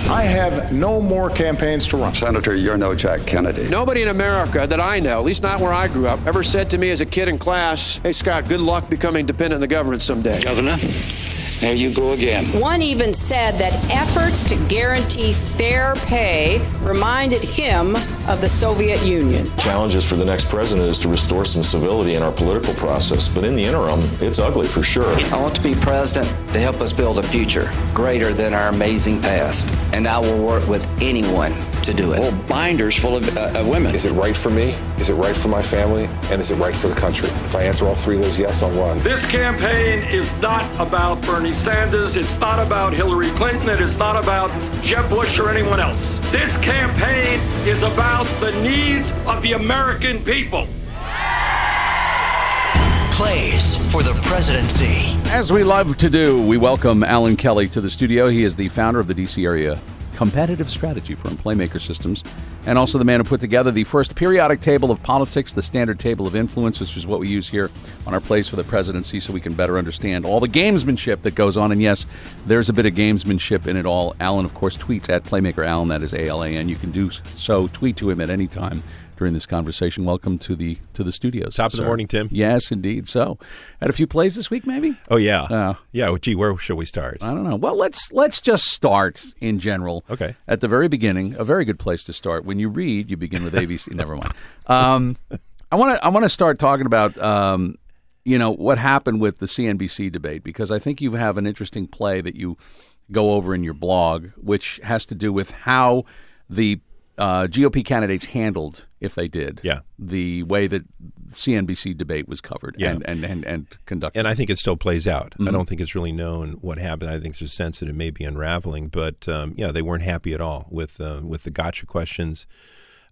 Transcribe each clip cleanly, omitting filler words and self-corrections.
I have no more campaigns to run. Senator, you're no Jack Kennedy. Nobody in America that I know, at least not where I grew up, ever said to me as a kid in class, hey, Scott, good luck becoming dependent on the government someday. Governor, there you go again. One even said that efforts to guarantee fair pay reminded him of the Soviet Union. Challenges for the next president is to restore some civility in our political process. But in the interim, it's ugly for sure. I want to be president to help us build a future greater than our amazing past. And I will work with anyone to do it. Whole binders full of women. Is it right for me? Is it right for my family? And is it right for the country? If I answer all three of those yes, I'll run. This campaign is not about Bernie Sanders. It's not about Hillary Clinton. It is not about Jeb Bush or anyone else. This campaign is about the needs of the American people. Plays for the presidency. As we love to do, we welcome Alan Kelly to the studio. He is the founder of the D.C. area competitive strategy firm Playmaker Systems, and also the man who put together the first periodic table of politics, the standard table of influence, which is what we use here on our Plays for the Presidency so we can better understand all the gamesmanship that goes on. And yes, there's a bit of gamesmanship in it all. Alan, of course, tweets at Playmaker Alan, that is ALAN. You can do so, tweet to him at any time during this conversation. Welcome to the studios. Top of the morning, Tim. Yes, indeed. So, had a few plays this week, maybe? Oh, yeah. Yeah, well, gee, where shall we start? I don't know. Well, let's just start in general. Okay. At the very beginning, a very good place to start. When you read, you begin with ABC. Never mind. I want to start talking about what happened with the CNBC debate, because I think you have an interesting play that you go over in your blog, which has to do with how the GOP candidates handled, if they did, the way that CNBC debate was covered and conducted. And I think it still plays out. Mm-hmm. I don't think it's really known what happened. I think there's a sense that it may be unraveling, but they weren't happy at all with the gotcha questions.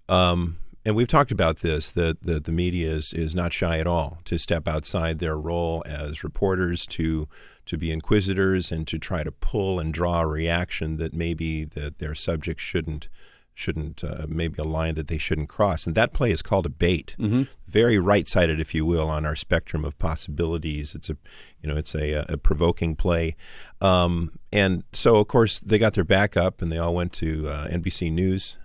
And we've talked about this, that the media is not shy at all to step outside their role as reporters, to be inquisitors, and to try to pull and draw a reaction that maybe that their subject shouldn't maybe a line that they shouldn't cross. And that play is called a bait. Mm-hmm. Very right-sided, if you will, on our spectrum of possibilities. It's a provoking play. And so, of course, they got their back up and they all went to NBC News,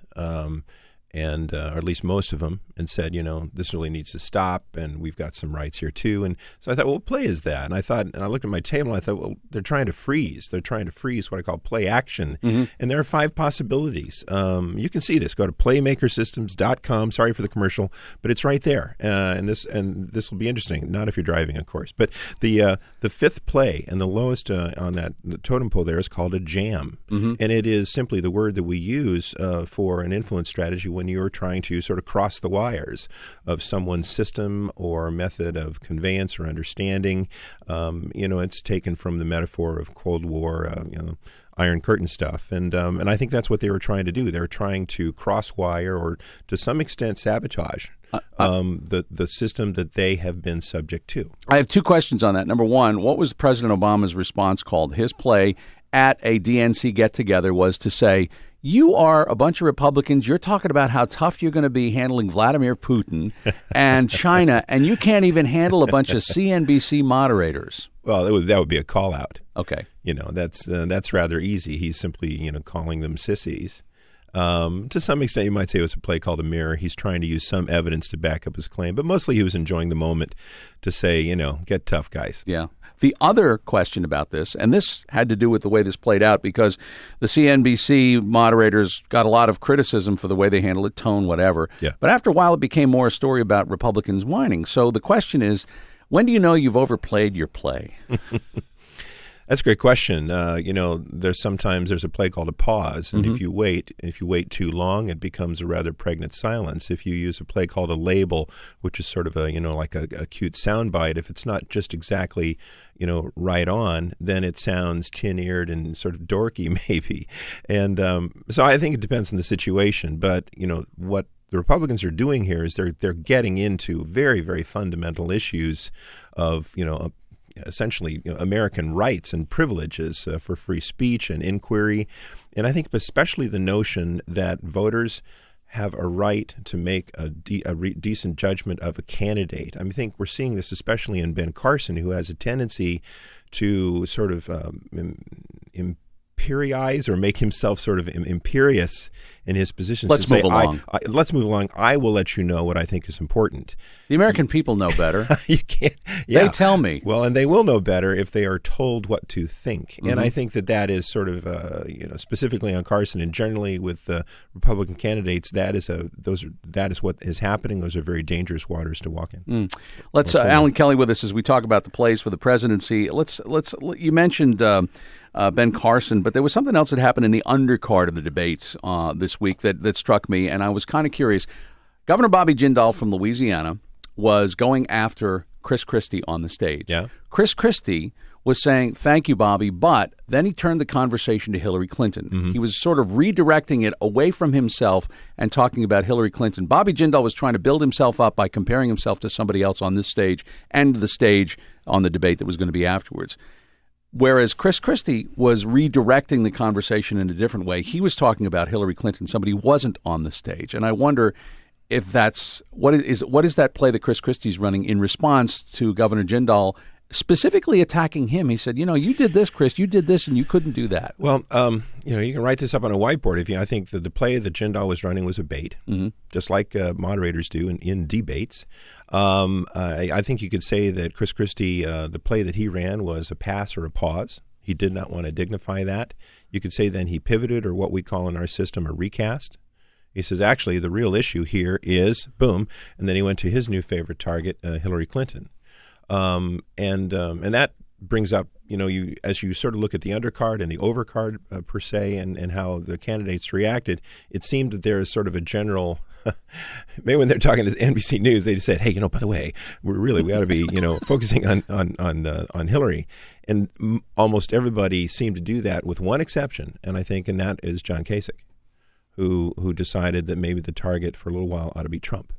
and or at least most of them, and said, this really needs to stop, and we've got some rights here too. And so I thought, well, what play is that? And I looked at my table and I thought, well, they're trying to freeze. They're trying to freeze what I call play action. Mm-hmm. And there are 5 possibilities. You can see this. Go to playmakersystems.com. Sorry for the commercial, but it's right there. And this will be interesting. Not if you're driving, of course. But the 5th play and the lowest on the totem pole there is called a jam. Mm-hmm. And it is simply the word that we use for an influence strategy when you're trying to sort of cross the wires of someone's system or method of conveyance or understanding. It's taken from the metaphor of Cold War, Iron Curtain stuff. And I think that's what they were trying to do. They were trying to cross-wire or to some extent sabotage the system that they have been subject to. I have 2 questions on that. Number one, what was President Obama's response called? His play at a DNC get-together was to say, you are a bunch of Republicans. You're talking about how tough you're going to be handling Vladimir Putin and China, and you can't even handle a bunch of CNBC moderators. Well, that would be a call out. Okay. That's rather easy. He's simply, calling them sissies. To some extent, you might say it was a play called a mirror. He's trying to use some evidence to back up his claim, but mostly he was enjoying the moment to say, get tough, guys. Yeah. The other question about this, and this had to do with the way this played out, because the CNBC moderators got a lot of criticism for the way they handled it, tone, whatever. Yeah. But after a while, it became more a story about Republicans whining. So the question is, when do you know you've overplayed your play? That's a great question. There's a play called a pause, and if you wait too long, it becomes a rather pregnant silence. If you use a play called a label, which is sort of like a cute soundbite, if it's not just exactly, right on, then it sounds tin-eared and sort of dorky, maybe. And so I think it depends on the situation. But what the Republicans are doing here is they're getting into very, very fundamental issues of essentially American rights and privileges for free speech and inquiry. And I think especially the notion that voters have a right to make a decent judgment of a candidate. I think we're seeing this especially in Ben Carson, who has a tendency to sort of imperialize or make himself sort of imperious in his position. Let's move along. Let's move along. I will let you know what I think is important. The American people know better. You can't. Yeah. They tell me. Well, and they will know better if they are told what to think. Mm-hmm. And I think that is sort of, specifically on Carson and generally with Republican candidates, that is what is happening. Those are very dangerous waters to walk in. Let's Alan Kelly with us as we talk about the plays for the presidency. You mentioned Ben Carson, but there was something else that happened in the undercard of the debates this week that struck me, and I was kind of curious. Governor Bobby Jindal from Louisiana was going after Chris Christie on the stage. Yeah. Chris Christie was saying, thank you, Bobby, but then he turned the conversation to Hillary Clinton. Mm-hmm. He was sort of redirecting it away from himself and talking about Hillary Clinton. Bobby Jindal was trying to build himself up by comparing himself to somebody else on this stage and the stage on the debate that was going to be afterwards. Whereas Chris Christie was redirecting the conversation in a different way. He was talking about Hillary Clinton, somebody who wasn't on the stage. And I wonder if that's what is that play that Chris Christie's running in response to Governor Jindal specifically attacking him. He said, you did this, Chris, you did this, and you couldn't do that. Well, you can write this up on a whiteboard. I think that the play that Jindal was running was a bait, just like moderators do in debates. I think you could say that Chris Christie, the play that he ran was a pass or a pause. He did not want to dignify that. You could say then he pivoted, or what we call in our system a recast. He says, actually, the real issue here is, boom, and then he went to his new favorite target, Hillary Clinton. And that brings up, as you sort of look at the undercard and the overcard per se, and how the candidates reacted, it seemed that there is sort of a general, maybe when they're talking to NBC News, they just said, hey, by the way, we ought to be, focusing on Hillary. And almost everybody seemed to do that with one exception, and that is John Kasich, who decided that maybe the target for a little while ought to be Trump.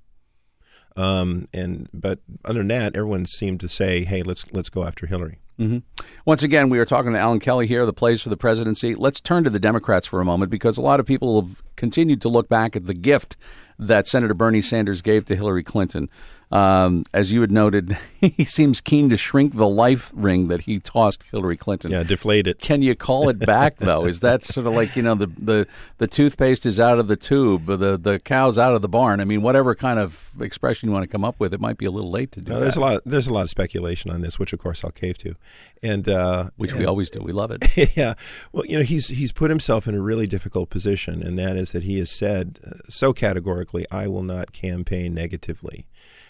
But other than that, everyone seemed to say, hey, let's go after Hillary. Mm-hmm. Once again, we are talking to Alan Kelly here, the plays for the presidency. Let's turn to the Democrats for a moment, because a lot of people have continued to look back at the gift that Senator Bernie Sanders gave to Hillary Clinton. As you had noted, he seems keen to shrink the life ring that he tossed Hillary Clinton. Yeah, deflate it. Can you call it back, though? Is that sort of like, the toothpaste is out of the tube, the cow's out of the barn? I mean, whatever kind of expression you want to come up with, it might be a little late to do that. There's a lot of speculation on this, which, of course, I'll cave to. Which we always do. We love it. Yeah. Well, he's put himself in a really difficult position, and that is that he has said so categorically, I will not campaign negatively.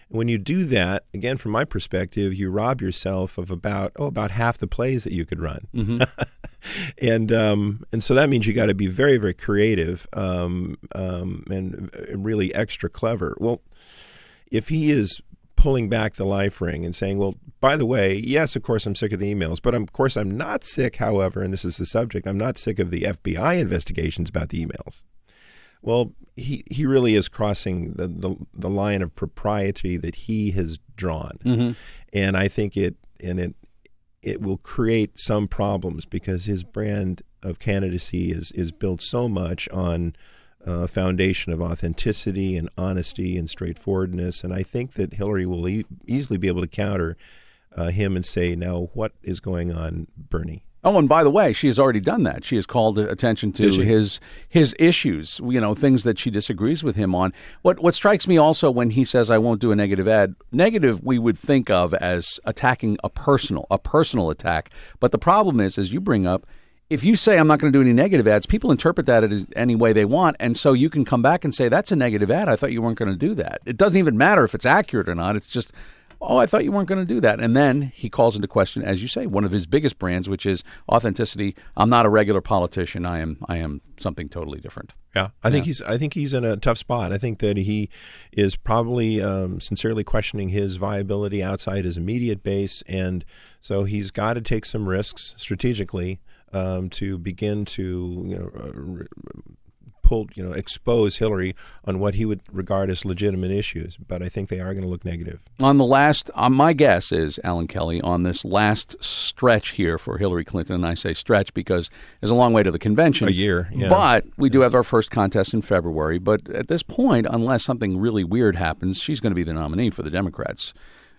When you do that, again, from my perspective, you rob yourself of about half the plays that you could run. Mm-hmm. and so that means you got to be very, very creative and really extra clever. Well, if he is pulling back the life ring and saying, well, by the way, yes, of course, I'm sick of the emails, but of course, I'm not sick, however, and this is the subject, I'm not sick of the FBI investigations about the emails. Well, he really is crossing the line of propriety that he has drawn. Mm-hmm. And I think it will create some problems, because his brand of candidacy is built so much on a foundation of authenticity and honesty and straightforwardness. And I think that Hillary will easily be able to counter him and say, now, what is going on, Bernie? Oh, and by the way, she has already done that. She has called attention to his issues, things that she disagrees with him on. What strikes me also when he says, I won't do a negative ad, negative we would think of as attacking a personal attack. But the problem is, as you bring up, if you say I'm not going to do any negative ads, people interpret that as any way they want. And so you can come back and say, that's a negative ad. I thought you weren't going to do that. It doesn't even matter if it's accurate or not. It's just, oh, I thought you weren't going to do that. And then he calls into question, as you say, one of his biggest brands, which is authenticity. I'm not a regular politician. I am something totally different. Yeah, I think he's in a tough spot. I think that he is probably sincerely questioning his viability outside his immediate base, and so he's got to take some risks strategically to begin to expose Hillary on what he would regard as legitimate issues. But I think they are going to look negative. My guess is, Alan Kelly, on this last stretch here for Hillary Clinton, and I say stretch because there's a long way to the convention. A year, yeah. But we do have our first contest in February. But at this point, unless something really weird happens, she's going to be the nominee for the Democrats.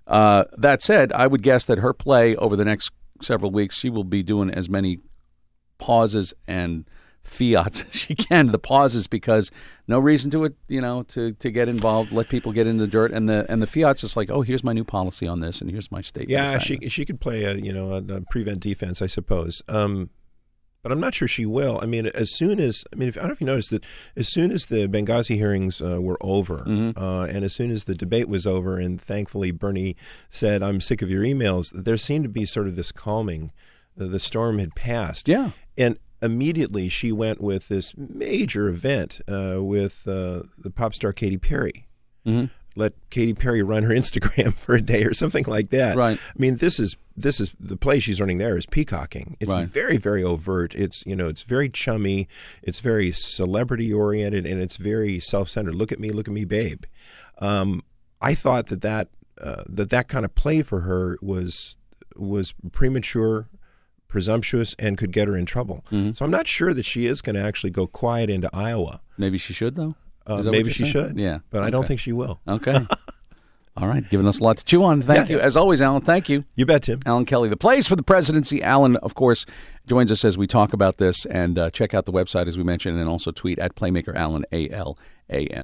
That said, I would guess that her play over the next several weeks, she will be doing as many pauses and fiats she can. The pauses because no reason to it, to get involved, let people get in the dirt, and the fiats just like, oh, here's my new policy on this, and here's my statement. Yeah, she could play a prevent defense, I suppose. But I'm not sure she will. I mean, I don't know if you noticed that as soon as the Benghazi hearings were over, and as soon as the debate was over, and thankfully Bernie said, "I'm sick of your emails," there seemed to be sort of this calming. The storm had passed. Yeah. And immediately she went with this major event with the pop star Katy Perry. Mm-hmm. Let Katy Perry run her Instagram for a day or something like that. Right. I mean, this is the play she's running there is peacocking. It's very, very overt. It's it's very chummy. It's very celebrity oriented, and it's very self-centered. Look at me, babe. I thought that kind of play for her was premature, presumptuous, and could get her in trouble. Mm-hmm. So I'm not sure that she is going to actually go quiet into Iowa. Maybe she should, though. Maybe she should. Yeah. But I don't think she will. Okay. All right. Giving us a lot to chew on. Thank you. As always, Alan, thank you. You bet, Tim. Alan Kelly, the place for the presidency. Alan, of course, joins us as we talk about this. And check out the website, as we mentioned, and also tweet at Playmaker Alan, ALAN.